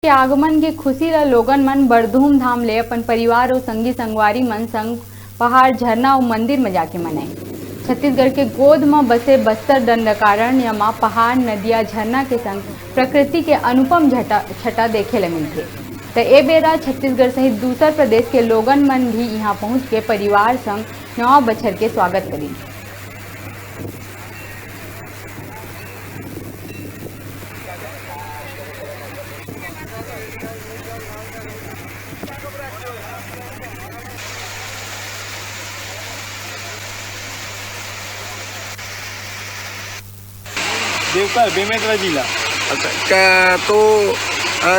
के आगमन की खुशी ला लोगन मन बड़ धूमधाम ले अपन परिवार और संगी संगवारी मन संग पहाड़, झरना और मंदिर में जाके मनाए। छत्तीसगढ़ के गोद में बसे बस्तर दंडकारण्य में पहाड़, नदिया, झरना के संग प्रकृति के अनुपम छटा देखे ले मिलथे। तो ए बेरा छत्तीसगढ़ सहित दूसर प्रदेश के लोगन मन भी यहाँ पहुँच के परिवार संग नवा बछर के स्वागत करी। देवकर बेमेतरा जिला। अच्छा, तो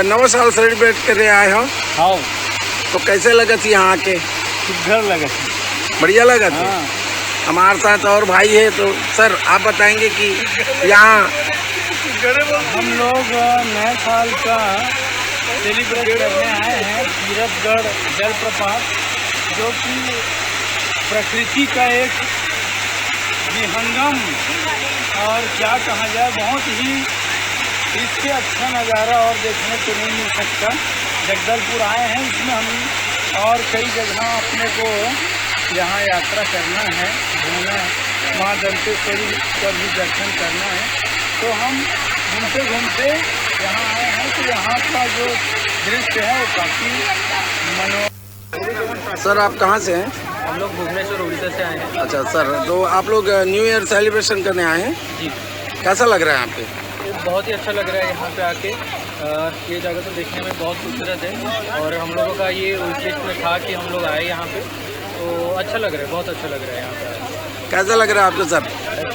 नवा साल सेलिब्रेट करने आए हो? हाँ। तो कैसे लगा थी यहाँ के? घर लगा थी, बढ़िया लगा थी। हाँ। हमारे साथ और भाई है, तो सर आप बताएंगे कि यहाँ हम लोग नए साल का सेलिब्रेट करने आए हैं तीरथगढ़ जलप्रपात, जो कि प्रकृति का एक विहंगम और क्या कहा जाए, बहुत ही इससे अच्छा नज़ारा और देखने को नहीं मिल सकता। जगदलपुर आए हैं, इसमें हम और कई जगह अपने को यहाँ यात्रा करना है, घूमना है, माँ दंतेश्वरी पर भी दर्शन करना है। तो हम घूमते घूमते यहाँ आए हैं, तो यहाँ का जो दृश्य है वो काफ़ी मनोरम। सर आप कहाँ से हैं? हम लोग भुवनेश्वर उड़ीसा से आए हैं। अच्छा सर, तो आप लोग न्यू ईयर सेलिब्रेशन करने आए हैं जी। कैसा लग रहा है आपके? बहुत ही अच्छा लग रहा है यहाँ पे आके। ये जगह तो देखने में बहुत खूबसूरत है और हम लोगों का ये उद्देश्य में था कि हम लोग आए यहाँ पे, तो अच्छा लग रहा है, बहुत अच्छा लग रहा है यहाँ पे। कैसा लग रहा है आपको सर?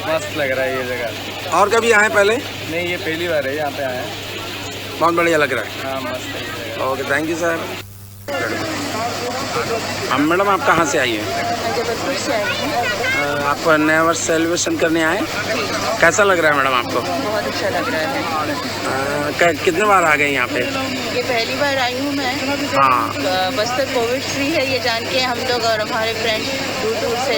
मस्त लग रहा है ये जगह। और कभी आए पहले? नहीं, ये पहली बार है यहाँ पे आए हैं। बहुत बढ़िया लग रहा है। हाँ, मस्त है। Okay, thank you sir. Madam आप कहाँ से आई हैं? जबलपुर से आई हूँ। आप नया वर्ष सेलिब्रेशन करने आए? कैसा लग रहा है मैडम आपको? बहुत अच्छा लग रहा है। कितने बार आ गए यहाँ पे? ये पहली बार आई हूँ मैं। हाँ। बस्तर कोविड फ्री है ये जान के हम लोग और हमारे फ्रेंड्स दूर दूर से,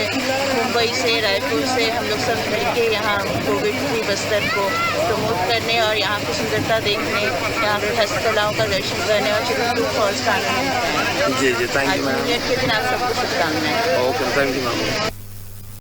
मुंबई से, रायपुर से, हम लोग सब मिलके यहाँ कोविड फ्री बस्तर को प्रमोट करने और यहाँ की सुंदरता देखने, यहाँ पे हस्तकलाओं का दर्शन करने और चित्रकूट फॉल्स का आनंद लेने। जी जी, थैंक यू मैम। आज न्यू ईयर के दिन आप सबको शुभकामनाएं। Okay, thank you ma'am.